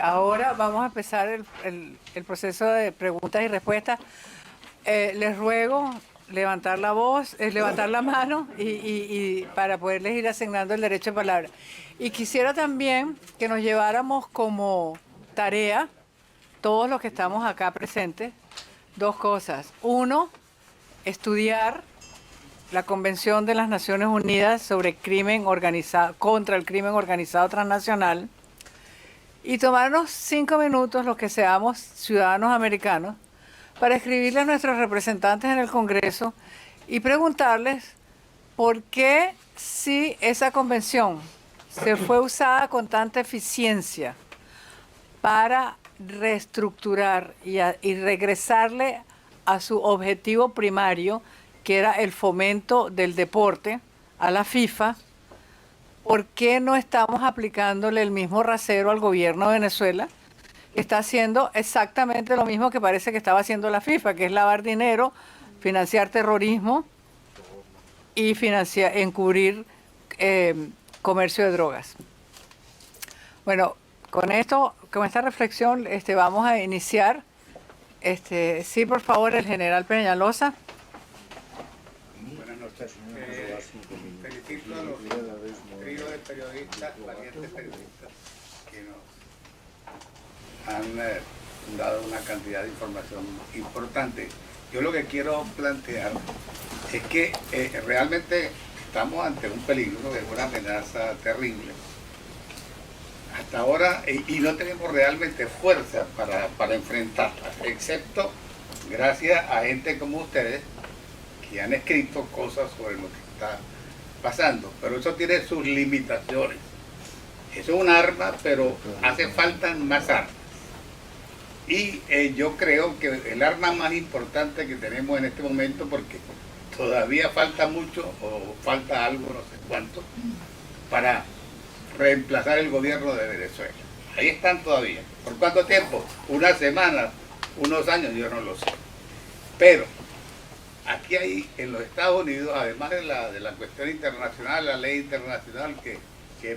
ahora vamos a empezar el proceso de preguntas y respuestas. Les ruego levantar la voz, levantar la mano y para poderles ir asignando el derecho de palabra. Y quisiera también que nos lleváramos como tarea, todos los que estamos acá presentes, dos cosas. Uno, estudiar la Convención de las Naciones Unidas sobre crimen organizado, contra el crimen organizado transnacional, y tomarnos 5 minutos, los que seamos ciudadanos americanos, para escribirle a nuestros representantes en el Congreso y preguntarles por qué, si esa convención se fue usada con tanta eficiencia para reestructurar y regresarle a su objetivo primario, que era el fomento del deporte, a la FIFA, ¿por qué no estamos aplicándole el mismo rasero al gobierno de Venezuela? Está haciendo exactamente lo mismo que parece que estaba haciendo la FIFA, que es lavar dinero, financiar terrorismo y encubrir comercio de drogas. Bueno, con esta reflexión vamos a iniciar. Sí, por favor, el general Peñalosa. Buenas noches. Felicito a los tríos de periodistas, valientes periodistas, que nos han dado una cantidad de información importante. Yo lo que quiero plantear es que realmente estamos ante un peligro, de una amenaza terrible. Hasta ahora, y no tenemos realmente fuerza para enfrentarla, excepto gracias a gente como ustedes, que han escrito cosas sobre lo que está pasando, pero eso tiene sus limitaciones. Eso es un arma, pero hace falta más armas. Y yo creo que el arma más importante que tenemos en este momento, porque todavía falta mucho, o falta algo, no sé cuánto, para reemplazar el gobierno de Venezuela. Ahí están todavía. ¿Por cuánto tiempo? ¿Unas semanas? ¿Unos años? Yo no lo sé. Pero aquí hay, en los Estados Unidos, además de la cuestión internacional, la ley internacional que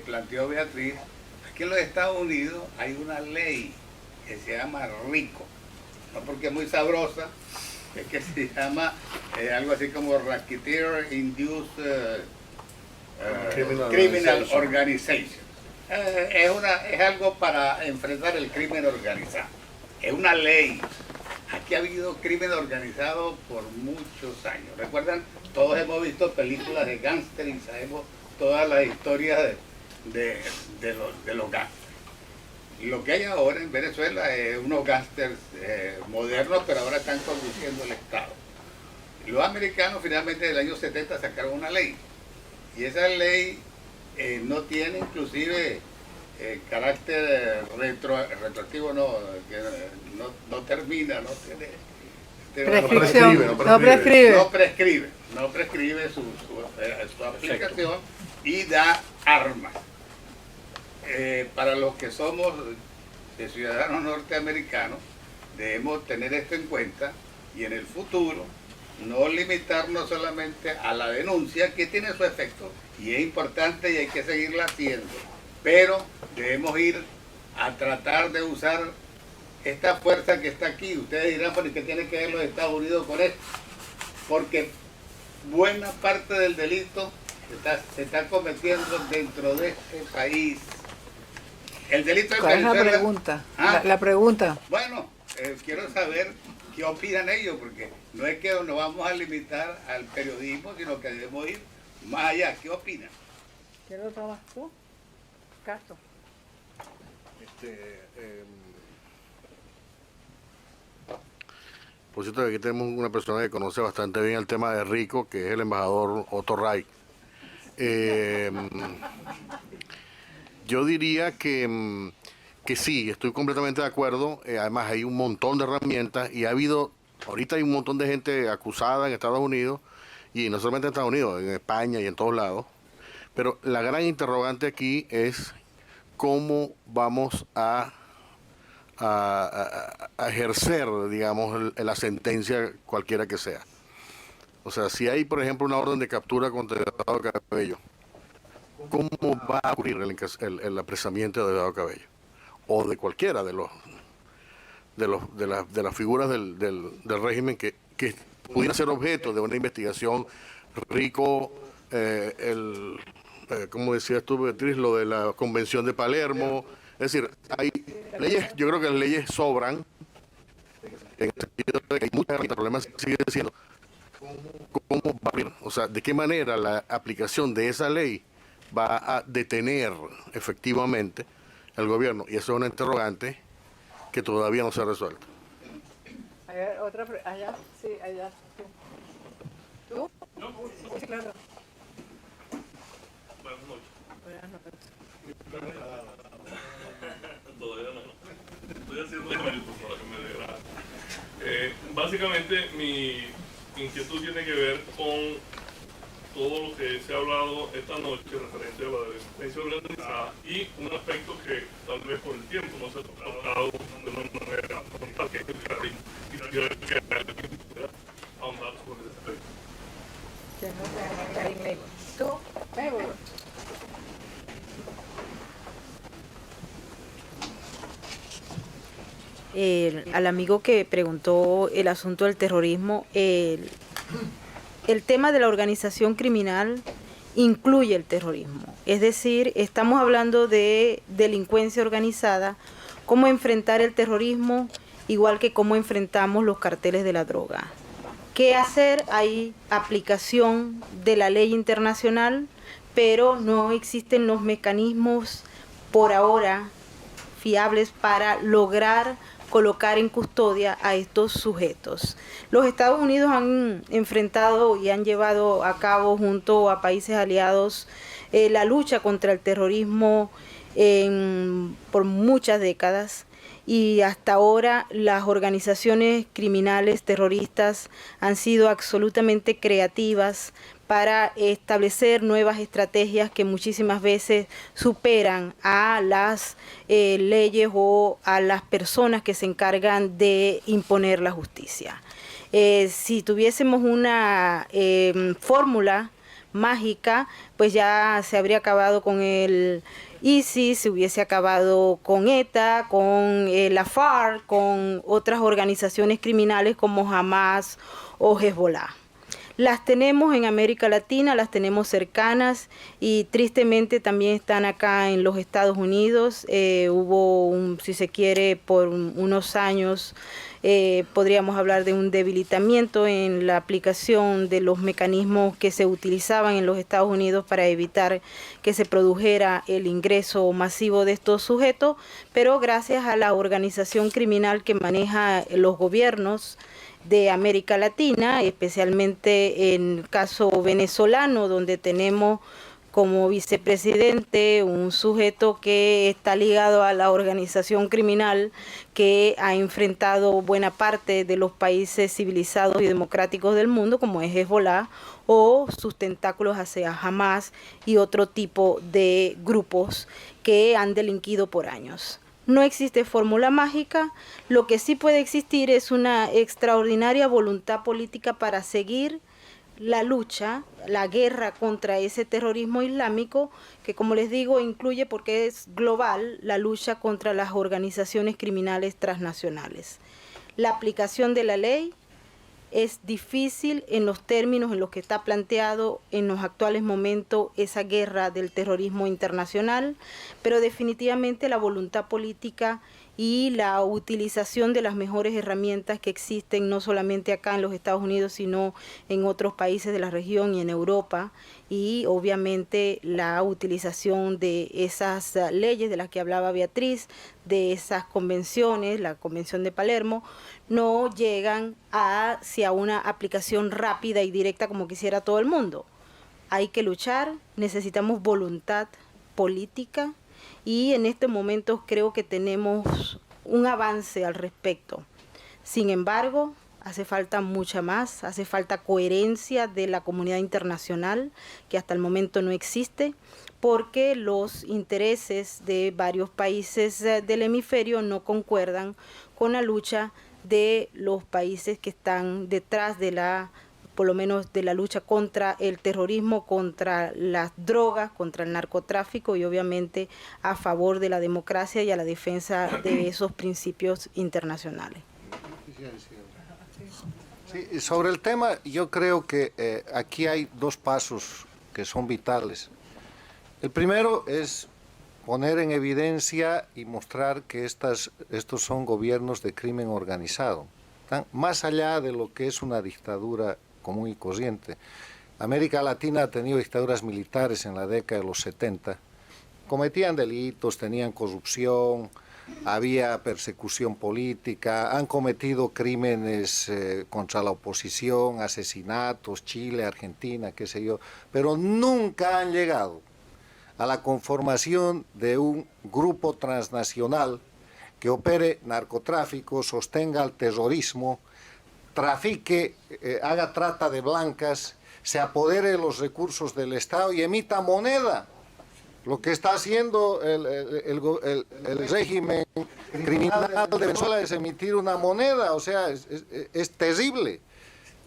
planteó Beatriz, aquí en los Estados Unidos hay una ley que se llama RICO, no porque es muy sabrosa, es que se llama algo así como Racketeer Induced Criminal Organization. Es algo para enfrentar el crimen organizado. Es una ley. Aquí ha habido crimen organizado por muchos años. ¿Recuerdan? Todos hemos visto películas de gángster y sabemos todas las historias de los gángsters. Lo que hay ahora en Venezuela es unos gángsters modernos, pero ahora están conduciendo el Estado. Los americanos finalmente en el año 70 sacaron una ley. Y esa ley no tiene inclusive carácter retroactivo, no termina, no tiene... No prescribe su aplicación y da armas. Para los que somos ciudadanos norteamericanos, debemos tener esto en cuenta y en el futuro no limitarnos solamente a la denuncia, que tiene su efecto y es importante y hay que seguirla haciendo, pero debemos ir a tratar de usar esta fuerza que está aquí. Ustedes dirán, ¿por qué tiene que ver los Estados Unidos con esto? Porque buena parte del delito se está cometiendo dentro de este país. El delito de ¿Cuál es la pregunta? ¿Ah? La pregunta. Bueno, quiero saber qué opinan ellos, porque no es que nos vamos a limitar al periodismo, sino que debemos ir más allá. ¿Qué opinan? ¿Quién lo tomas tú? Castro. Por cierto, aquí tenemos una persona que conoce bastante bien el tema de RICO, que es el embajador Otto Reich. Yo diría que sí, estoy completamente de acuerdo. Además, hay un montón de herramientas y ahorita hay un montón de gente acusada en Estados Unidos, y no solamente en Estados Unidos, en España y en todos lados. Pero la gran interrogante aquí es cómo vamos a ejercer, digamos, la sentencia cualquiera que sea. O sea, si hay, por ejemplo, una orden de captura contra Diosdado Cabello, ¿cómo va a ocurrir el apresamiento de Diosdado Cabello? o de cualquiera de las figuras del régimen que pudiera ser objeto de una investigación. Rico, como decías tú, Beatriz, lo de la Convención de Palermo. Es decir, hay leyes, yo creo que las leyes sobran, en el sentido de que hay muchas herramientas. El problema sigue siendo cómo va a abrir, o sea, de qué manera la aplicación de esa ley va a detener efectivamente el gobierno. Y eso es una interrogante que todavía no se ha resuelto. Allá, sí, allá. ¿Tú? No, sí, claro. Buenas noches. Buenas noches. Todavía no. Estoy haciendo minutos para que me dé gracia. Básicamente mi inquietud tiene que ver con todo lo que se ha hablado esta noche referente a la delincuencia organizada y un aspecto que tal vez por el tiempo no se ha tocado de una manera frontal, que es el terrorismo. Quisiera que alguien pudiera ahondar sobre ese aspecto. ¿Tú? Al amigo que preguntó el asunto del terrorismo, el tema de la organización criminal incluye el terrorismo. Es decir, estamos hablando de delincuencia organizada, cómo enfrentar el terrorismo, igual que cómo enfrentamos los carteles de la droga. ¿Qué hacer? Hay aplicación de la ley internacional, pero no existen los mecanismos por ahora fiables para lograr colocar en custodia a estos sujetos. Los Estados Unidos han enfrentado y han llevado a cabo junto a países aliados la lucha contra el terrorismo por muchas décadas, y hasta ahora las organizaciones criminales terroristas han sido absolutamente creativas para establecer nuevas estrategias que muchísimas veces superan a las leyes o a las personas que se encargan de imponer la justicia. Si tuviésemos una fórmula mágica, pues ya se habría acabado con el ISIS, se hubiese acabado con ETA, con la FARC, con otras organizaciones criminales como Hamas o Hezbollah. Las tenemos en América Latina, las tenemos cercanas y tristemente también están acá en los Estados Unidos. Hubo, si se quiere, por unos años, podríamos hablar de un debilitamiento en la aplicación de los mecanismos que se utilizaban en los Estados Unidos para evitar que se produjera el ingreso masivo de estos sujetos, pero gracias a la organización criminal que maneja los gobiernos de América Latina, especialmente en el caso venezolano, donde tenemos como vicepresidente un sujeto que está ligado a la organización criminal que ha enfrentado buena parte de los países civilizados y democráticos del mundo, como es Hezbollah, o sus tentáculos hacia Hamas y otro tipo de grupos que han delinquido por años. No existe fórmula mágica, lo que sí puede existir es una extraordinaria voluntad política para seguir la lucha, la guerra contra ese terrorismo islámico, que como les digo incluye, porque es global, la lucha contra las organizaciones criminales transnacionales. La aplicación de la ley es difícil en los términos en los que está planteado en los actuales momentos esa guerra del terrorismo internacional, pero definitivamente la voluntad política y la utilización de las mejores herramientas que existen no solamente acá en los Estados Unidos, sino en otros países de la región y en Europa, y obviamente la utilización de esas leyes de las que hablaba Beatriz, de esas convenciones, la Convención de Palermo, no llegan hacia una aplicación rápida y directa como quisiera todo el mundo. Hay que luchar, necesitamos voluntad política, y en este momento creo que tenemos un avance al respecto. Sin embargo, hace falta mucha más, hace falta coherencia de la comunidad internacional, que hasta el momento no existe, porque los intereses de varios países del hemisferio no concuerdan con la lucha de los países que están detrás de la por lo menos de la lucha contra el terrorismo, contra las drogas, contra el narcotráfico y obviamente a favor de la democracia y a la defensa de esos principios internacionales. Sí, sobre el tema, yo creo que aquí hay dos pasos que son vitales. El primero es poner en evidencia y mostrar que estos son gobiernos de crimen organizado, están más allá de lo que es una dictadura común y corriente. América Latina ha tenido dictaduras militares en la década de los 70, cometían delitos, tenían corrupción, había persecución política, han cometido crímenes contra la oposición, asesinatos, Chile, Argentina, qué sé yo, pero nunca han llegado a la conformación de un grupo transnacional que opere narcotráfico, sostenga el terrorismo, trafique, haga trata de blancas, se apodere de los recursos del Estado y emita moneda. Lo que está haciendo el régimen criminal de Venezuela es emitir una moneda, o sea, es terrible.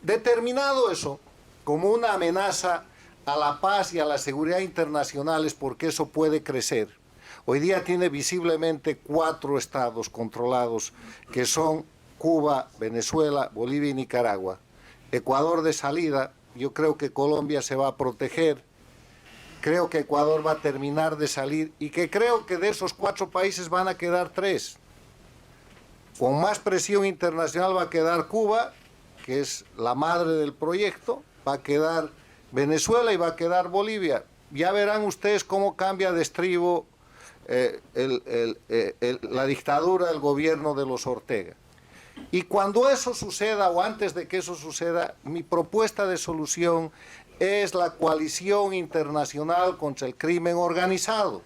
Determinado eso como una amenaza a la paz y a la seguridad internacionales, porque eso puede crecer. Hoy día tiene visiblemente 4 estados controlados, que son Cuba, Venezuela, Bolivia y Nicaragua. Ecuador de salida, yo creo que Colombia se va a proteger, creo que Ecuador va a terminar de salir y que creo que de esos 4 países van a quedar 3. Con más presión internacional va a quedar Cuba, que es la madre del proyecto, va a quedar Venezuela y va a quedar Bolivia. Ya verán ustedes cómo cambia de estribo la dictadura del gobierno de los Ortega. Y cuando eso suceda, o antes de que eso suceda, mi propuesta de solución es la coalición internacional contra el crimen organizado.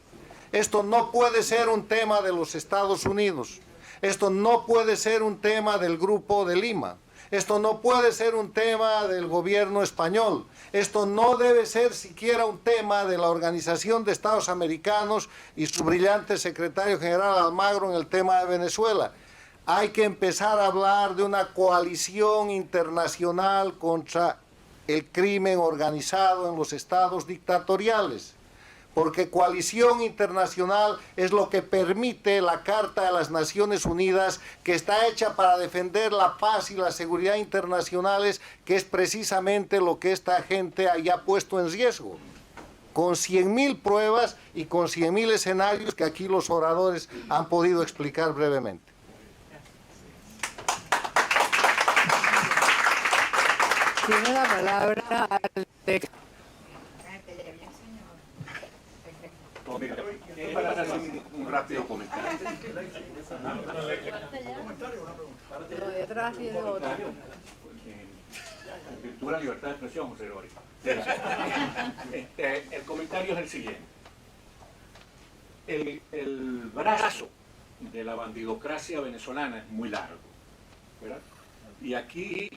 Esto no puede ser un tema de los Estados Unidos. Esto no puede ser un tema del Grupo de Lima. Esto no puede ser un tema del gobierno español. Esto no debe ser siquiera un tema de la Organización de Estados Americanos y su brillante secretario general Almagro en el tema de Venezuela. Hay que empezar a hablar de una coalición internacional contra el crimen organizado en los estados dictatoriales, porque coalición internacional es lo que permite la Carta de las Naciones Unidas, que está hecha para defender la paz y la seguridad internacionales, que es precisamente lo que esta gente haya puesto en riesgo, con 100.000 pruebas y con 100.000 escenarios que aquí los oradores han podido explicar brevemente. Tiene la palabra Alex. Para hacer un rápido comentario. Detrás viene otro. En virtud de la libertad de expresión, José Lori. El comentario es el siguiente. El brazo de la bandidocracia venezolana es muy largo, ¿verdad? Y aquí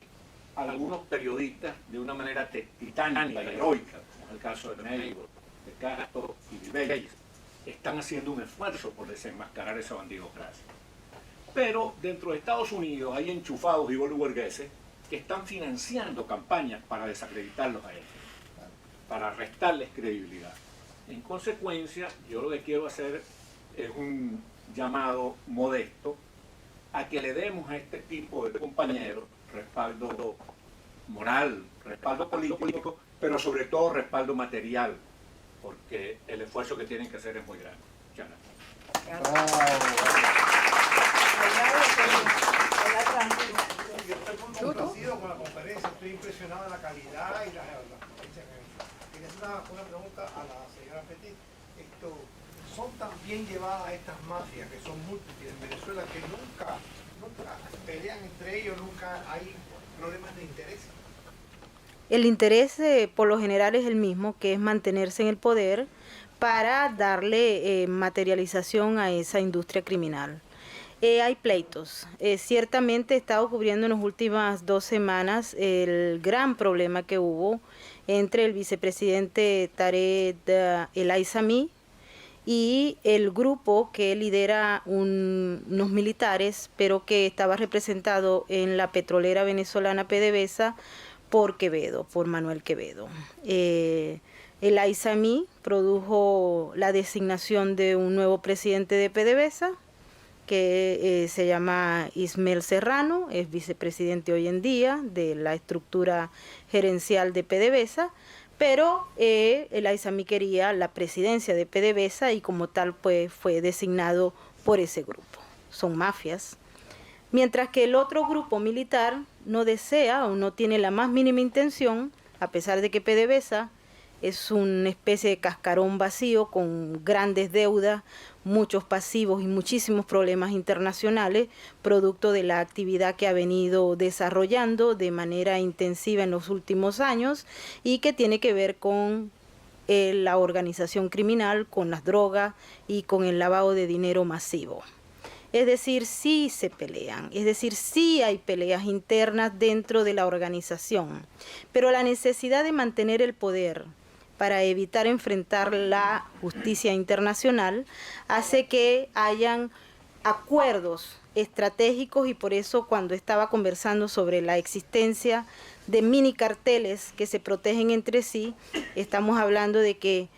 algunos periodistas, de una manera titánica, heroica, como el caso de Neighbor, de Castro y de Bellis, están haciendo un esfuerzo por desenmascarar esa bandidocracia. Pero dentro de Estados Unidos hay enchufados y boliburgueses que están financiando campañas para desacreditarlos a ellos, para restarles credibilidad. En consecuencia, yo lo que quiero hacer es un llamado modesto a que le demos a este tipo de compañeros respaldo moral, respaldo político, pero sobre todo respaldo material, porque el esfuerzo que tienen que hacer es muy grande. Muchas Yo estoy complacido con la conferencia, estoy impresionado de la calidad y la conferencia que han hecho. Quería hacer una pregunta a la señora Petit. ¿Son tan bien llevadas estas mafias que son múltiples en Venezuela que nunca pelean entre ellos, nunca hay problemas de interés? El interés por lo general es el mismo, que es mantenerse en el poder para darle materialización a esa industria criminal. Hay pleitos. Ciertamente he estado cubriendo en las últimas 2 semanas el gran problema que hubo entre el vicepresidente Tarek El Aissami y el grupo que lidera unos militares, pero que estaba representado en la petrolera venezolana PDVSA por Quevedo, por Manuel Quevedo. El AISAMI produjo la designación de un nuevo presidente de PDVSA, que se llama Ismael Serrano, es vicepresidente hoy en día de la estructura gerencial de PDVSA, pero el AISAMI quería la presidencia de PDVSA y como tal pues fue designado por ese grupo. Son mafias. Mientras que el otro grupo militar no desea o no tiene la más mínima intención, a pesar de que PDVSA es una especie de cascarón vacío con grandes deudas, muchos pasivos y muchísimos problemas internacionales, producto de la actividad que ha venido desarrollando de manera intensiva en los últimos años y que tiene que ver con la organización criminal, con las drogas y con el lavado de dinero masivo. Es decir, sí se pelean, es decir, sí hay peleas internas dentro de la organización, pero la necesidad de mantener el poder para evitar enfrentar la justicia internacional hace que hayan acuerdos estratégicos y por eso cuando estaba conversando sobre la existencia de mini carteles que se protegen entre sí, estamos hablando de que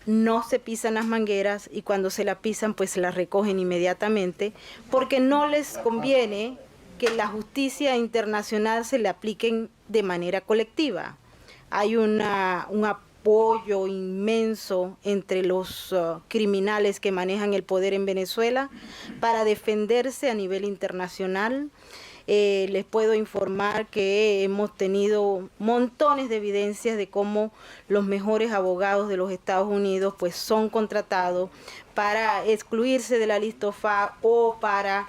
no se pisan las mangueras y cuando se la pisan pues se las recogen inmediatamente porque no les conviene que la justicia internacional se le apliquen de manera colectiva. Hay un apoyo inmenso entre los criminales que manejan el poder en Venezuela para defenderse a nivel internacional. Les puedo informar que hemos tenido montones de evidencias de cómo los mejores abogados de los Estados Unidos pues son contratados para excluirse de la lista OFAC o para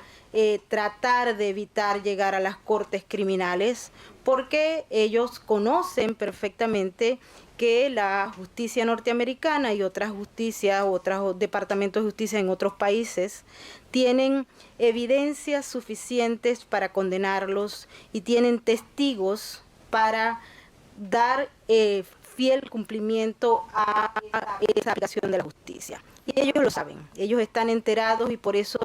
tratar de evitar llegar a las cortes criminales porque ellos conocen perfectamente que la justicia norteamericana y otras justicias, otros departamentos de justicia en otros países tienen evidencias suficientes para condenarlos y tienen testigos para dar fiel cumplimiento a esa aplicación de la justicia. Y ellos lo saben, ellos están enterados y por eso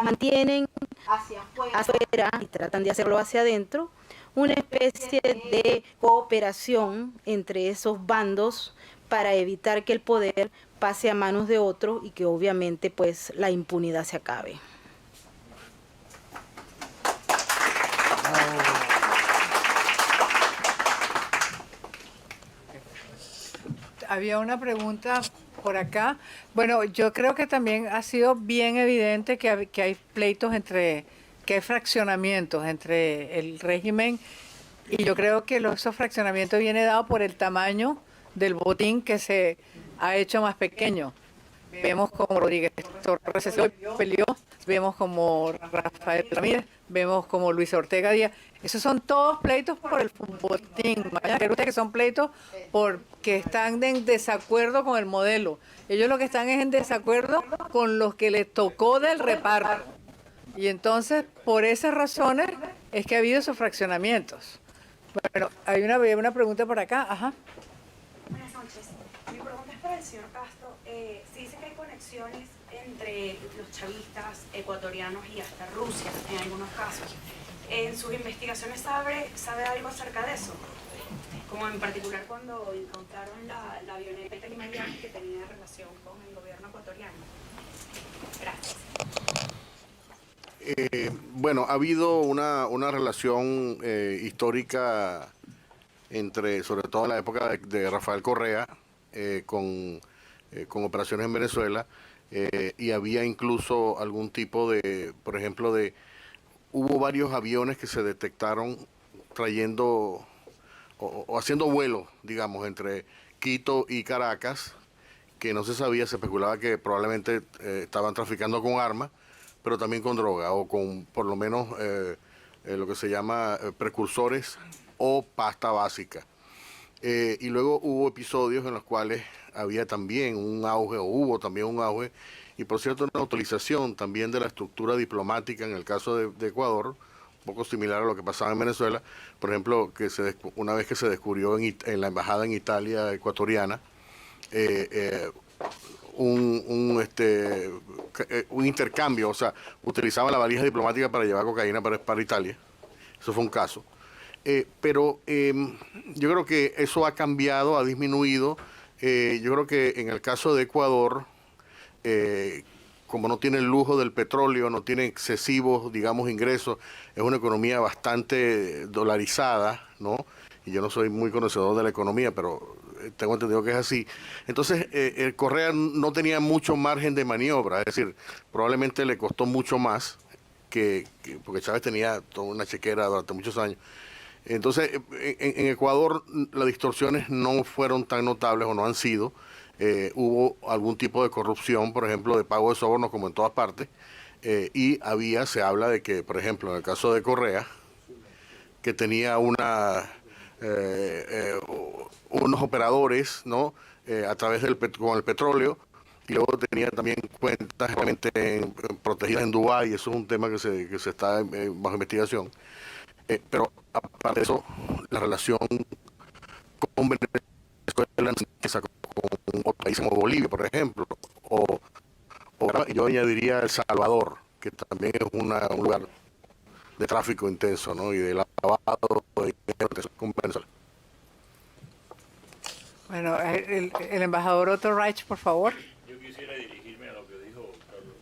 mantienen hacia afuera y tratan de hacerlo hacia adentro una especie de cooperación entre esos bandos para evitar que el poder pase a manos de otros y que obviamente pues la impunidad se acabe. Había una pregunta por acá. Bueno, yo creo que también ha sido bien evidente que hay pleitos que hay fraccionamientos entre el régimen y yo creo que esos fraccionamientos viene dado por el tamaño del botín que se ha hecho más pequeño. Vemos como Rodríguez Torres se peleó, vemos como Rafael Ramírez, vemos como Luis Ortega Díaz. Esos son todos pleitos por el botín. Vayan a creer ustedes que son pleitos porque están en desacuerdo con el modelo. Ellos lo que están es en desacuerdo con los que les tocó del reparto. Y entonces, por esas razones, es que ha habido esos fraccionamientos. Bueno, hay una pregunta por acá. Ajá. Buenas noches. Mi pregunta es para el señor Castro. Se dice que hay conexiones entre los chavistas ecuatorianos y hasta Rusia, en algunos casos. ¿En sus investigaciones sabe algo acerca de eso? Como en particular cuando encontraron la avioneta que tenía relación con el gobierno ecuatoriano. Gracias. Bueno, ha habido una relación histórica entre, sobre todo en la época de Rafael Correa, con operaciones en Venezuela, y había incluso algún tipo de, por ejemplo, hubo varios aviones que se detectaron trayendo o haciendo vuelos, digamos, entre Quito y Caracas, que no se sabía, se especulaba que probablemente estaban traficando con armas, pero también con droga o con por lo menos lo que se llama precursores o pasta básica. Y luego hubo episodios en los cuales había también un auge, o hubo también un auge, y por cierto una utilización también de la estructura diplomática en el caso de Ecuador, un poco similar a lo que pasaba en Venezuela, por ejemplo, que una vez que se descubrió en la embajada en Italia ecuatoriana, un intercambio, o sea, utilizaban la valija diplomática para llevar cocaína para Italia, eso fue un caso. Pero yo creo que eso ha cambiado, ha disminuido. Yo creo que en el caso de Ecuador, como no tiene el lujo del petróleo, no tiene excesivos, digamos, ingresos, es una economía bastante dolarizada, ¿no? Y yo no soy muy conocedor de la economía, pero tengo entendido que es así. Entonces, Correa no tenía mucho margen de maniobra, es decir, probablemente le costó mucho más porque Chávez tenía toda una chequera durante muchos años. Entonces, en Ecuador las distorsiones no fueron tan notables o no han sido. Hubo algún tipo de corrupción, por ejemplo, de pago de sobornos como en todas partes, y se habla de que, por ejemplo, en el caso de Correa, que tenía unos operadores, ¿no? A través con el petróleo, y luego tenía también cuentas realmente protegidas en Dubái, y eso es un tema que se está bajo investigación. Pero aparte de eso, la relación con Venezuela, con otros países como Bolivia, por ejemplo, o yo añadiría El Salvador, que también es un lugar de tráfico intenso, ¿no? Y de lavado de dinero con Venezuela. Bueno, el embajador Otto Reich, por favor. Yo quisiera dirigirme a lo que dijo Carlos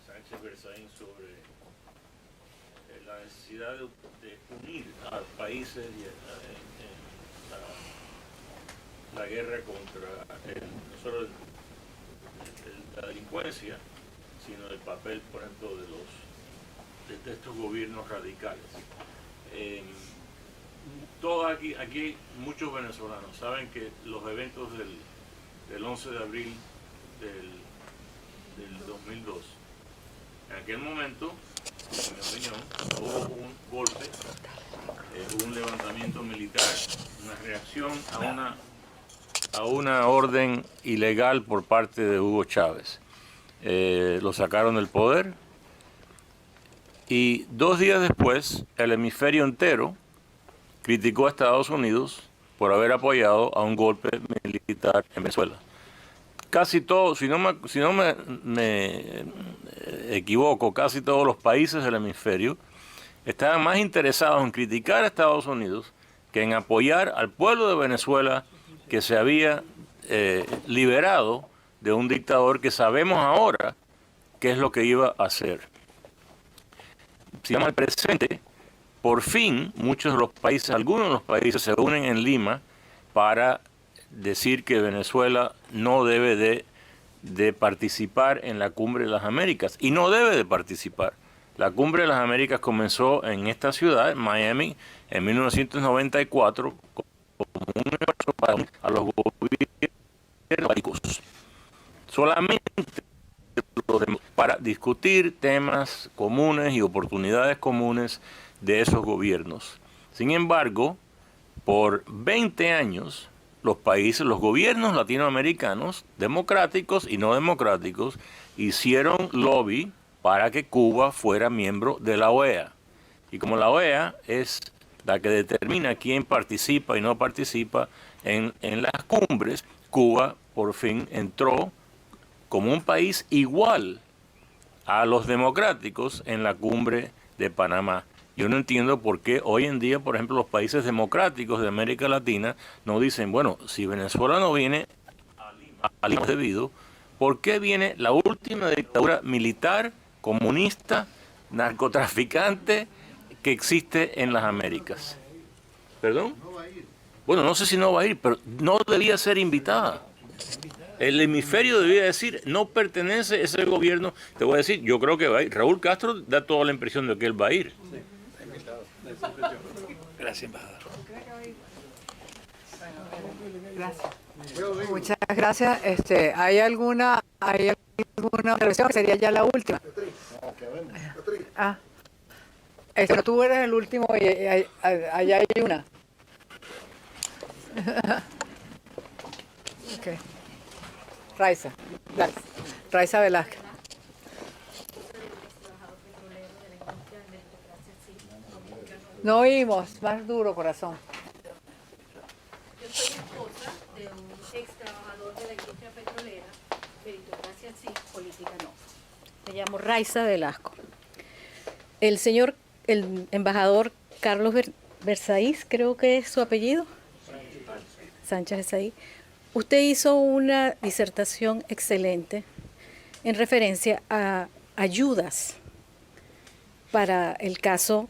Sánchez Berzaín sobre la necesidad de unir a países en la guerra contra no solo la delincuencia, sino el papel, por ejemplo, de estos gobiernos radicales. Aquí muchos venezolanos saben que los eventos del 11 de abril del 2002, en aquel momento, en mi opinión, hubo un golpe, un levantamiento militar, una reacción a una orden ilegal por parte de Hugo Chávez. Lo sacaron del poder y 2 días después el hemisferio entero criticó a Estados Unidos por haber apoyado a un golpe militar en Venezuela. Casi todos, si no me equivoco, casi todos los países del hemisferio estaban más interesados en criticar a Estados Unidos que en apoyar al pueblo de Venezuela, que se había liberado de un dictador que sabemos ahora qué es lo que iba a hacer. Si vamos al presente, por fin algunos de los países se unen en Lima para decir que Venezuela no debe de participar en la Cumbre de las Américas, y no debe de participar. La Cumbre de las Américas comenzó en esta ciudad, en Miami, en 1994, como un esfuerzo para a los gobiernos solamente para discutir temas comunes y oportunidades comunes de esos gobiernos. Sin embargo, por 20 años, los gobiernos latinoamericanos, democráticos y no democráticos, hicieron lobby para que Cuba fuera miembro de la OEA. Y como la OEA es la que determina quién participa y no participa en las cumbres, Cuba por fin entró como un país igual a los democráticos en la cumbre de Panamá. Yo no entiendo por qué hoy en día, por ejemplo, los países democráticos de América Latina no dicen, bueno, si Venezuela no viene a Lima debido, ¿por qué viene la última dictadura militar, comunista, narcotraficante que existe en las Américas? ¿Perdón? Bueno, no sé si no va a ir, pero no debía ser invitada. El hemisferio debía decir, no pertenece a ese gobierno. Te voy a decir, yo creo que va a ir. Raúl Castro da toda la impresión de que él va a ir. Gracias, embajador. Gracias. Muchas gracias. ¿Hay alguna intervención? Sería ya la última. Pero tú eres el último y allá hay una. Okay. Raiza Velázquez. No oímos, más duro, corazón. Yo soy esposa de un ex trabajador de la industria petrolera, meritocracia sí, política no. Me llamo Raiza Velasco. El embajador Carlos Versailles, creo que es su apellido. Sánchez Versailles. Usted hizo una disertación excelente en referencia a ayudas para el caso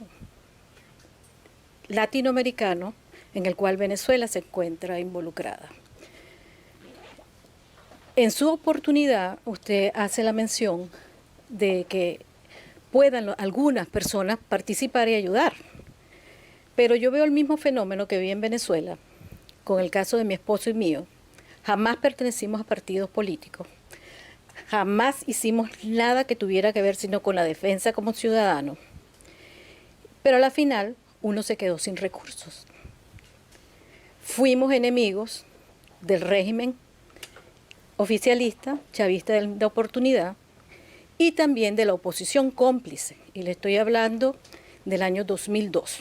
latinoamericano en el cual Venezuela se encuentra involucrada. En su oportunidad, usted hace la mención de que puedan algunas personas participar y ayudar. Pero yo veo el mismo fenómeno que vi en Venezuela, con el caso de mi esposo y mío. Jamás pertenecimos a partidos políticos. Jamás hicimos nada que tuviera que ver sino con la defensa como ciudadano. Pero a la final, uno se quedó sin recursos. Fuimos enemigos del régimen oficialista, chavista de oportunidad, y también de la oposición cómplice. Y le estoy hablando del año 2002,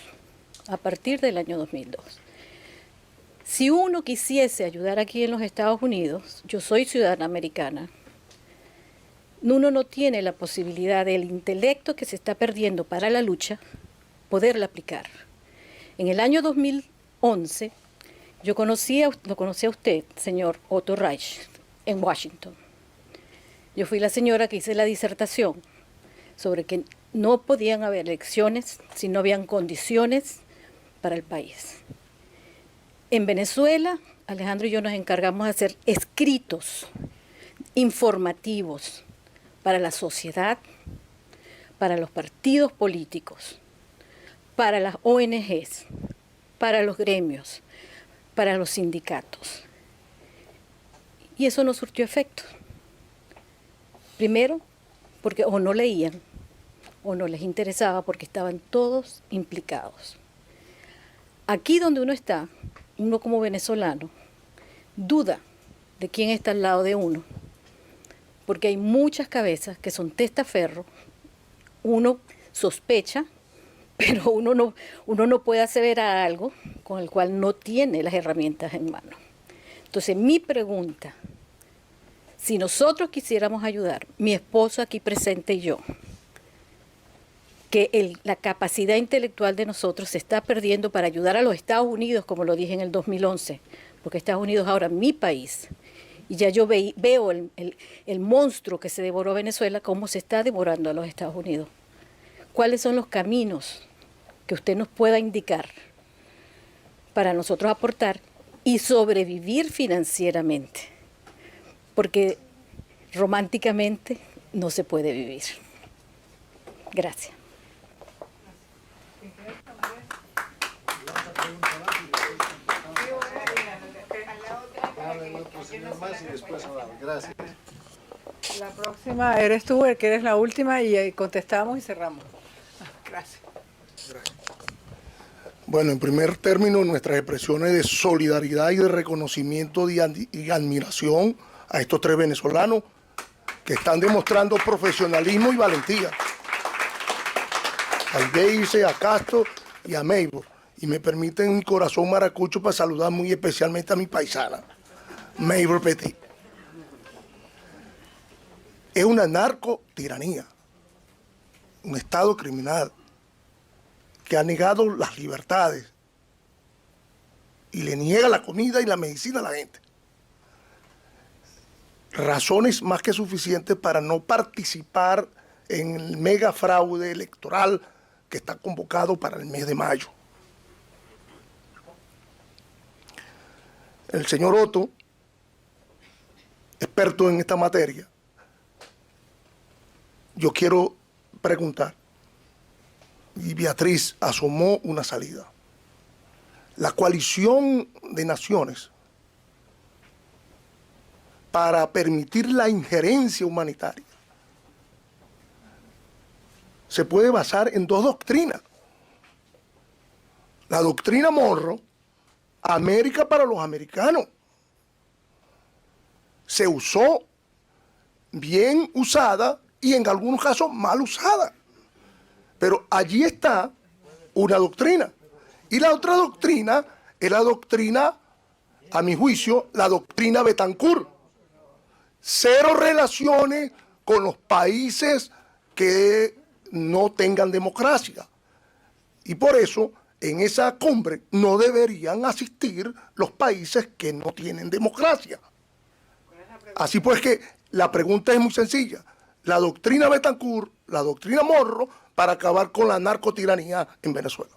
a partir del año 2002. Si uno quisiese ayudar aquí en los Estados Unidos, yo soy ciudadana americana, uno no tiene la posibilidad del intelecto que se está perdiendo para la lucha, poderla aplicar. En el año 2011, lo conocí a usted, señor Otto Reich, en Washington. Yo fui la señora que hice la disertación sobre que no podían haber elecciones si no habían condiciones para el país. En Venezuela, Alejandro y yo nos encargamos de hacer escritos informativos para la sociedad, para los partidos políticos, para las ONGs, para los gremios, para los sindicatos. Y eso no surtió efecto. Primero, porque o no leían, o no les interesaba, porque estaban todos implicados. Aquí donde uno está, uno como venezolano, duda de quién está al lado de uno, porque hay muchas cabezas que son testaferro, uno sospecha, pero uno no puede aseverar algo con el cual no tiene las herramientas en mano. Entonces, mi pregunta, si nosotros quisiéramos ayudar, mi esposo aquí presente y yo, que la capacidad intelectual de nosotros se está perdiendo para ayudar a los Estados Unidos, como lo dije en el 2011, porque Estados Unidos ahora es mi país, y ya yo veo el monstruo que se devoró Venezuela, cómo se está devorando a los Estados Unidos. ¿Cuáles son los caminos que usted nos pueda indicar para nosotros aportar y sobrevivir financieramente? Porque románticamente no se puede vivir. Gracias. Gracias. La próxima eres tú, el que eres la última, y contestamos y cerramos. Gracias. Bueno, en primer término, nuestras expresiones de solidaridad y de reconocimiento y admiración a estos tres venezolanos que están demostrando profesionalismo y valentía. A Daisy, a Castro y a Maybor. Y me permiten mi corazón maracucho para saludar muy especialmente a mi paisana, Maybor Petit. Es una narcotiranía, un estado criminal que ha negado las libertades y le niega la comida y la medicina a la gente. Razones más que suficientes para no participar en el mega fraude electoral que está convocado para el mes de mayo. El señor Otto, experto en esta materia, yo quiero preguntar, y Beatriz asomó una salida. La coalición de naciones para permitir la injerencia humanitaria se puede basar en dos doctrinas. La doctrina Monroe, América para los americanos, se usó bien usada y en algunos casos mal usada. Pero allí está una doctrina. Y la otra doctrina es la doctrina, a mi juicio, la doctrina Betancourt. Cero relaciones con los países que no tengan democracia. Y por eso en esa cumbre no deberían asistir los países que no tienen democracia. Así pues que la pregunta es muy sencilla. La doctrina Betancourt, la doctrina Morro, para acabar con la narcotiranía en Venezuela.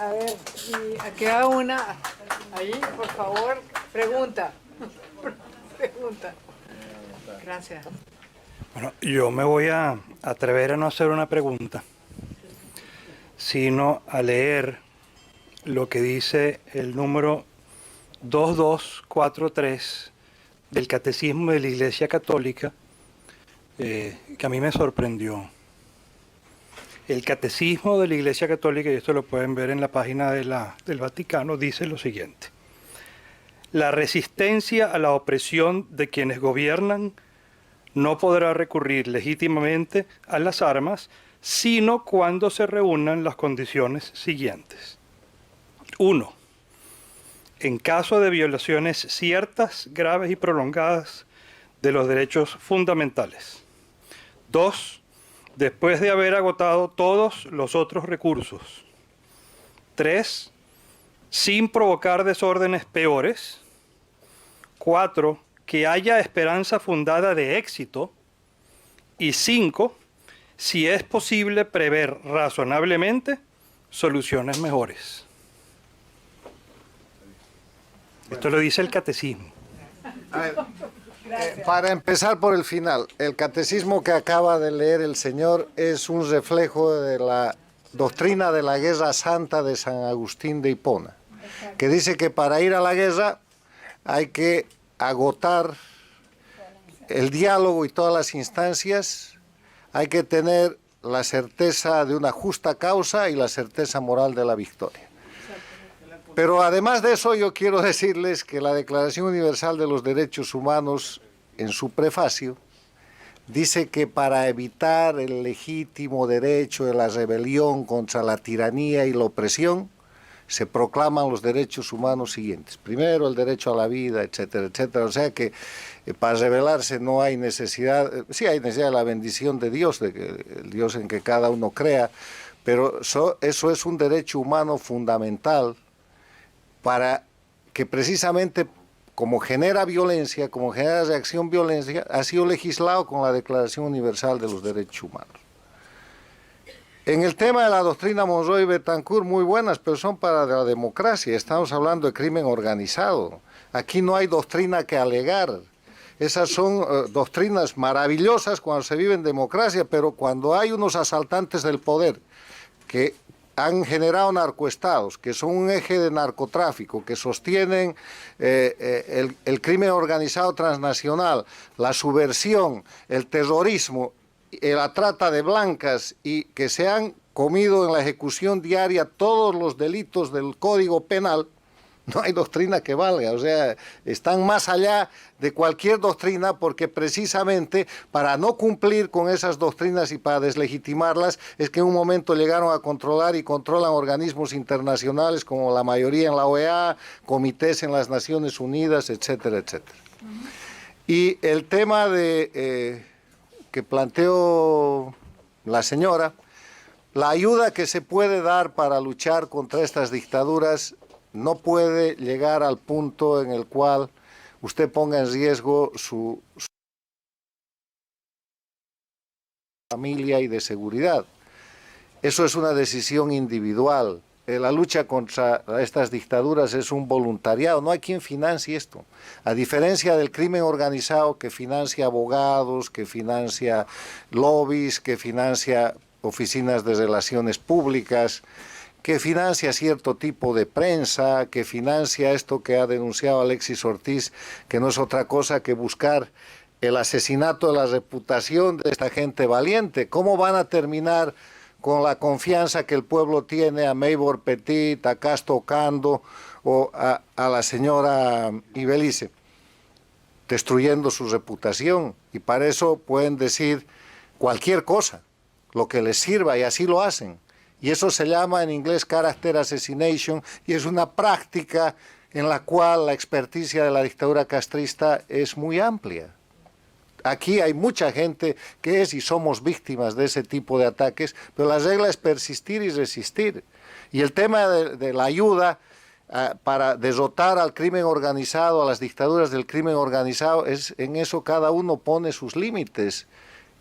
A ver, y queda una ahí, por favor, pregunta. Pregunta. Gracias. Bueno, yo me voy a atrever a no hacer una pregunta, sino a leer lo que dice el número 2243 del Catecismo de la Iglesia Católica, que a mí me sorprendió. El Catecismo de la Iglesia Católica, y esto lo pueden ver en la página del Vaticano, dice lo siguiente: la resistencia a la opresión de quienes gobiernan no podrá recurrir legítimamente a las armas, sino cuando se reúnan las condiciones siguientes. 1. En caso de violaciones ciertas, graves y prolongadas de los derechos fundamentales. 2. Después de haber agotado todos los otros recursos. 3. Sin provocar desórdenes peores. 4. Que haya esperanza fundada de éxito. Y 5. Si es posible prever razonablemente soluciones mejores. Esto lo dice el Catecismo. A ver, para empezar por el final, el catecismo que acaba de leer el señor es un reflejo de la doctrina de la guerra santa de San Agustín de Hipona, que dice que para ir a la guerra hay que agotar el diálogo y todas las instancias, hay que tener la certeza de una justa causa y la certeza moral de la victoria. Pero además de eso, yo quiero decirles que la Declaración Universal de los Derechos Humanos, en su prefacio, dice que para evitar el legítimo derecho de la rebelión contra la tiranía y la opresión, se proclaman los derechos humanos siguientes. Primero, el derecho a la vida, etcétera, etcétera. O sea que para rebelarse no hay necesidad, sí hay necesidad de la bendición de Dios, de que, el Dios en que cada uno crea, pero eso es un derecho humano fundamental, para que precisamente como genera violencia, como genera reacción violencia, ha sido legislado con la Declaración Universal de los Derechos Humanos. En el tema de la doctrina Monroe y Betancourt, muy buenas, pero son para la democracia. Estamos hablando de crimen organizado. Aquí no hay doctrina que alegar. Esas son doctrinas maravillosas cuando se vive en democracia, pero cuando hay unos asaltantes del poder que han generado narcoestados, que son un eje de narcotráfico, que sostienen el crimen organizado transnacional, la subversión, el terrorismo, la trata de blancas, y que se han comido en la ejecución diaria todos los delitos del Código Penal, no hay doctrina que valga. O sea, están más allá de cualquier doctrina, porque precisamente para no cumplir con esas doctrinas y para deslegitimarlas es que en un momento llegaron a controlar y controlan organismos internacionales como la mayoría en la OEA, comités en las Naciones Unidas, etcétera, etcétera. Y el tema de que planteó la señora, la ayuda que se puede dar para luchar contra estas dictaduras no puede llegar al punto en el cual usted ponga en riesgo su familia y de seguridad. Eso es una decisión individual. La lucha contra estas dictaduras es un voluntariado, no hay quien financie esto. A diferencia del crimen organizado que financia abogados, que financia lobbies, que financia oficinas de relaciones públicas, que financia cierto tipo de prensa, que financia esto que ha denunciado Alexis Ortiz, que no es otra cosa que buscar el asesinato de la reputación de esta gente valiente. ¿Cómo van a terminar con la confianza que el pueblo tiene a Maybor Petit, a Casto Cando o a la señora Ibelice? Destruyendo su reputación, y para eso pueden decir cualquier cosa, lo que les sirva, y así lo hacen. Y eso se llama en inglés character assassination, y es una práctica en la cual la experticia de la dictadura castrista es muy amplia. aquí hay mucha gente que es y somos víctimas de ese tipo de ataques, pero la regla es persistir y resistir. Y el tema de la ayuda para derrotar al crimen organizado, a las dictaduras del crimen organizado, en eso cada uno pone sus límites.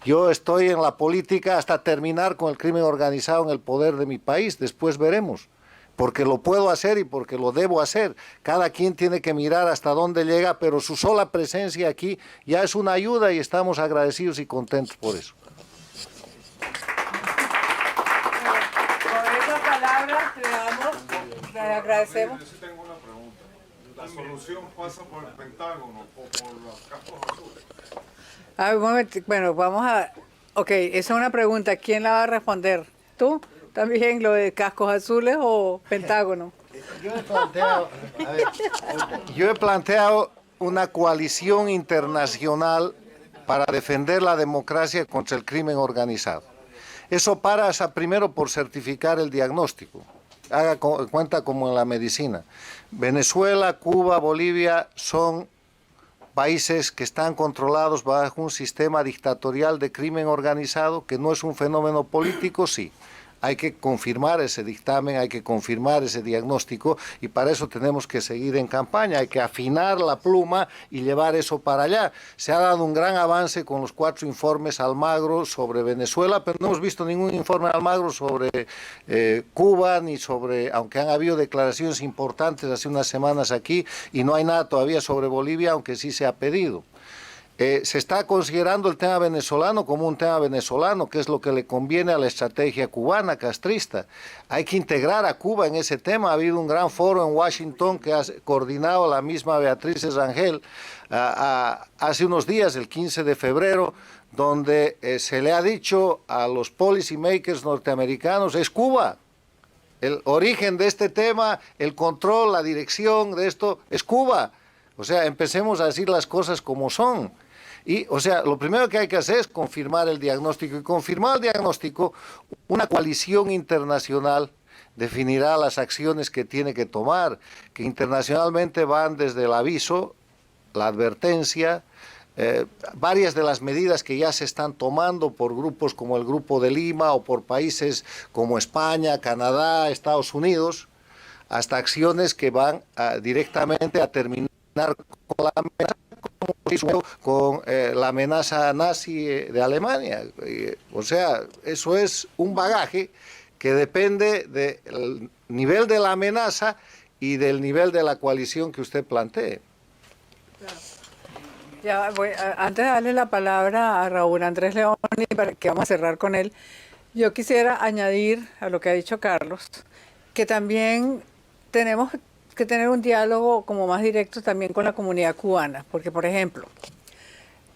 Yo estoy en la política hasta terminar con el crimen organizado en el poder de mi país, después veremos, porque lo puedo hacer y porque lo debo hacer. Cada quien tiene que mirar hasta dónde llega, pero su sola presencia aquí ya es una ayuda y estamos agradecidos y contentos por eso. Con esas palabras le agradecemos. Yo sí tengo una pregunta. ¿La solución pasa por el Pentágono o por los cascos azules? Un momento, bueno, vamos a... Ok, esa es una pregunta. ¿Quién la va a responder? ¿Tú? ¿También lo de cascos azules o Pentágono? Yo he planteado una coalición internacional para defender la democracia contra el crimen organizado. Eso pasa primero por certificar el diagnóstico. Haga cuenta como en la medicina. Venezuela, Cuba, Bolivia son países que están controlados bajo un sistema dictatorial de crimen organizado, que no es un fenómeno político, sí. Hay que confirmar ese dictamen, hay que confirmar ese diagnóstico y para eso tenemos que seguir en campaña, hay que afinar la pluma y llevar eso para allá. Se ha dado un gran avance con los 4 informes Almagro sobre Venezuela, pero no hemos visto ningún informe Almagro sobre Cuba, ni sobre, aunque han habido declaraciones importantes hace unas semanas aquí, y no hay nada todavía sobre Bolivia, aunque sí se ha pedido. Se está considerando el tema venezolano como un tema venezolano, que es lo que le conviene a la estrategia cubana, castrista. Hay que integrar a Cuba en ese tema. Ha habido un gran foro en Washington que ha coordinado la misma Beatriz Rangel hace unos días, el 15 de febrero, donde se le ha dicho a los policy makers norteamericanos, es Cuba. El origen de este tema, el control, la dirección de esto, es Cuba. O sea, empecemos a decir las cosas como son. Y, o sea, lo primero que hay que hacer es confirmar el diagnóstico. Y confirmar el diagnóstico, una coalición internacional definirá las acciones que tiene que tomar, que internacionalmente van desde el aviso, la advertencia, varias de las medidas que ya se están tomando por grupos como el Grupo de Lima o por países como España, Canadá, Estados Unidos, hasta acciones que van directamente a terminar con la amenaza, con la amenaza nazi de Alemania. O sea, eso es un bagaje que depende del nivel de la amenaza y del nivel de la coalición que usted plantee. Ya voy, antes de darle la palabra a Raúl Andrés León, para que vamos a cerrar con él, yo quisiera añadir a lo que ha dicho Carlos, que también tenemos que tener un diálogo como más directo también con la comunidad cubana, porque por ejemplo,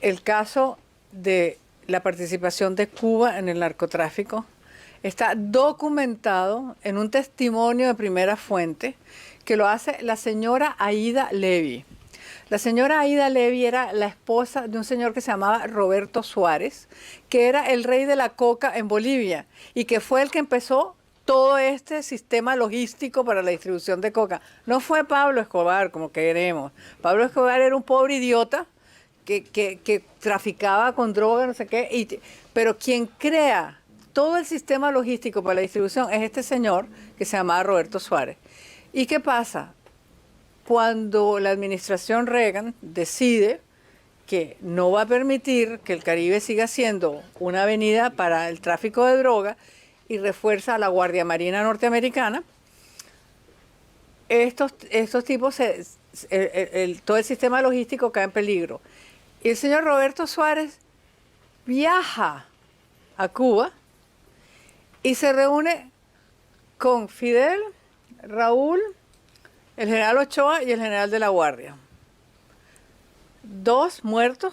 el caso de la participación de Cuba en el narcotráfico está documentado en un testimonio de primera fuente que lo hace la señora Aida Levy. La señora Aida Levy era la esposa de un señor que se llamaba Roberto Suárez, que era el rey de la coca en Bolivia y que fue el que empezó todo este sistema logístico para la distribución de coca. No fue Pablo Escobar, como queremos. Pablo Escobar era un pobre idiota que traficaba con droga, no sé qué, pero quien crea todo el sistema logístico para la distribución es este señor que se llamaba Roberto Suárez. ¿Y qué pasa? Cuando la administración Reagan decide que no va a permitir que el Caribe siga siendo una avenida para el tráfico de droga y refuerza a la Guardia Marina norteamericana, estos tipos, todo el sistema logístico cae en peligro. Y el señor Roberto Suárez viaja a Cuba y se reúne con Fidel, Raúl, el general Ochoa y el general de la Guardia. 2 muertos,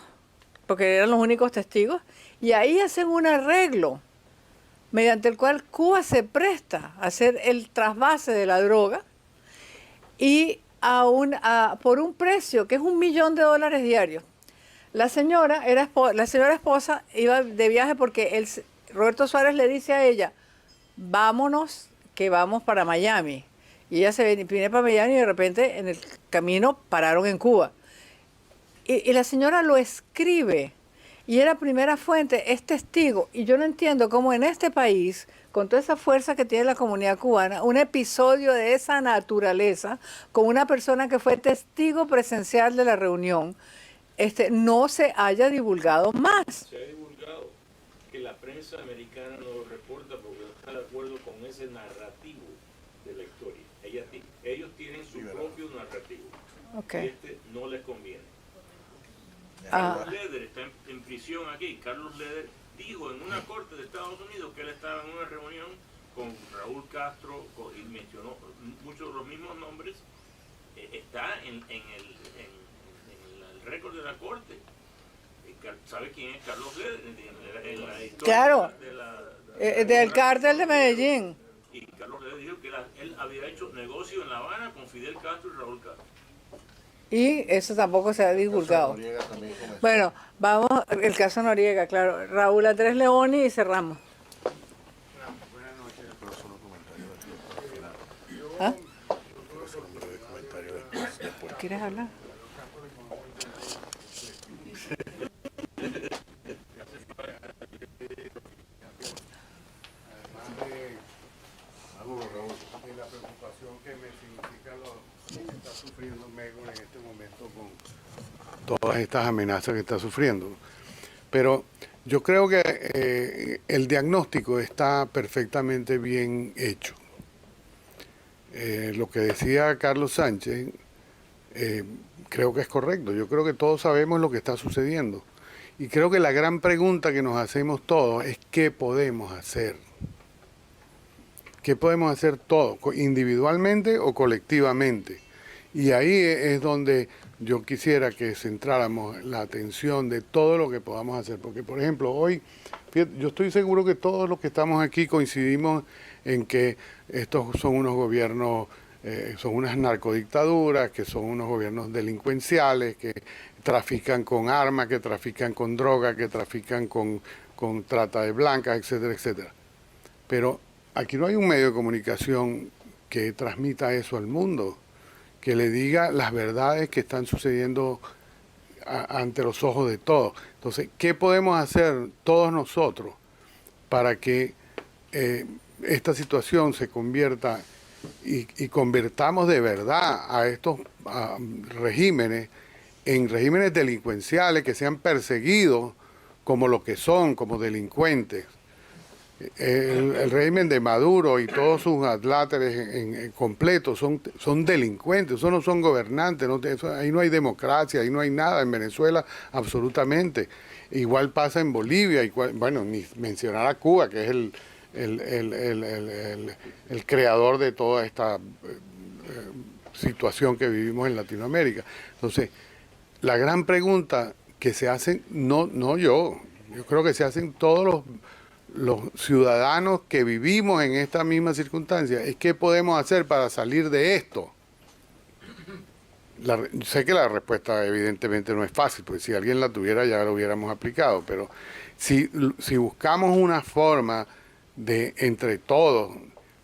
porque eran los únicos testigos, y ahí hacen un arreglo mediante el cual Cuba se presta a hacer el trasvase de la droga y por un precio que es $1 millón diarios. La señora esposa iba de viaje porque Roberto Suárez le dice a ella, vámonos que vamos para Miami. Y ella se viene para Miami y de repente en el camino pararon en Cuba. Y la señora lo escribe y era primera fuente, es testigo. Y yo no entiendo cómo en este país, con toda esa fuerza que tiene la comunidad cubana, un episodio de esa naturaleza, con una persona que fue testigo presencial de la reunión, no se haya divulgado más. Se ha divulgado que la prensa americana no lo reporta porque no está de acuerdo con ese narrativo de la historia. Ellos tienen su propio narrativo. Okay. No les conviene. Carlos Leder está en prisión aquí. Carlos Leder dijo en una corte de Estados Unidos que él estaba en una reunión con Raúl Castro y mencionó muchos de los mismos nombres. Está en el récord de la corte. ¿Sabe quién es Carlos Leder? En la historia claro, del cártel de Medellín. Y Carlos Leder dijo que él había hecho negocio en La Habana con Fidel Castro y Raúl Castro. Y eso tampoco se ha divulgado. Bueno, vamos, el caso Noriega, claro. Raúl Andrés Leoni y cerramos. Buenas noches. ¿Ah? ¿Quieres hablar? De la preocupación que me significa lo que está sufriendo Mego en este momento con todas estas amenazas que está sufriendo. Pero yo creo que el diagnóstico está perfectamente bien hecho. Lo que decía Carlos Sánchez, creo que es correcto. Yo creo que todos sabemos lo que está sucediendo. Y creo que la gran pregunta que nos hacemos todos es ¿qué podemos hacer? ¿Qué podemos hacer todos, individualmente o colectivamente? Y ahí es donde yo quisiera que centráramos la atención de todo lo que podamos hacer. Porque, por ejemplo, hoy, fíjate, yo estoy seguro que todos los que estamos aquí coincidimos en que estos son unos gobiernos, son unas narcodictaduras, que son unos gobiernos delincuenciales, que trafican con armas, que trafican con droga, que trafican con trata de blancas, etcétera, etcétera. Pero aquí no hay un medio de comunicación que transmita eso al mundo, que le diga las verdades que están sucediendo ante los ojos de todos. Entonces, ¿qué podemos hacer todos nosotros para que esta situación se convierta y convertamos de verdad a estos regímenes en regímenes delincuenciales que sean perseguidos como lo que son, como delincuentes? El régimen de Maduro y todos sus adláteres en completo son delincuentes, eso no son gobernantes, ahí no hay democracia, ahí no hay nada en Venezuela absolutamente. Igual pasa en Bolivia, bueno, ni mencionar a Cuba, que es el creador de toda esta situación que vivimos en Latinoamérica. Entonces, la gran pregunta que se hacen, no yo creo que se hacen todos los ciudadanos que vivimos en esta misma circunstancia, es qué podemos hacer para salir de esto. Sé que la respuesta evidentemente no es fácil, porque si alguien la tuviera ya lo hubiéramos aplicado, pero si buscamos una forma de, entre todos,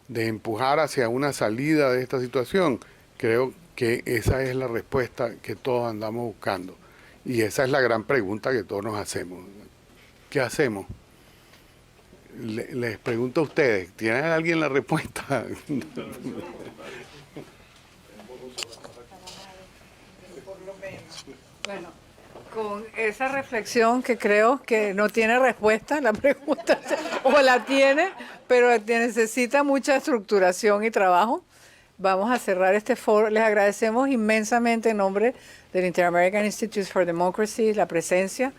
de empujar hacia una salida de esta situación, creo que esa es la respuesta que todos andamos buscando. Y esa es la gran pregunta que todos nos hacemos. ¿Qué hacemos? Les pregunto a ustedes, ¿tienen alguien la respuesta? Bueno, con esa reflexión que creo que no tiene respuesta, la pregunta, o la tiene, pero necesita mucha estructuración y trabajo. Vamos a cerrar este foro. Les agradecemos inmensamente en nombre del Inter-American Institute for Democracy la presencia.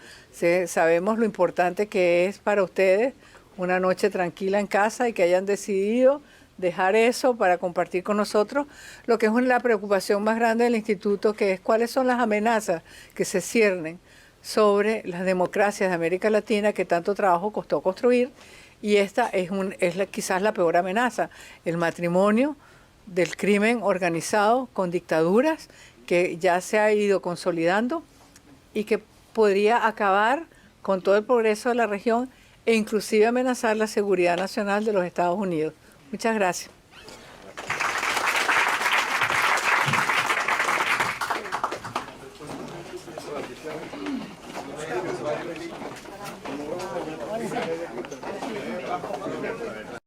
Sabemos lo importante que es para ustedes una noche tranquila en casa y que hayan decidido dejar eso para compartir con nosotros lo que es la preocupación más grande del instituto, que es cuáles son las amenazas que se ciernen sobre las democracias de América Latina que tanto trabajo costó construir, y esta es quizás la peor amenaza, el matrimonio del crimen organizado con dictaduras que ya se ha ido consolidando y que podría acabar con todo el progreso de la región e inclusive amenazar la seguridad nacional de los Estados Unidos. Muchas gracias.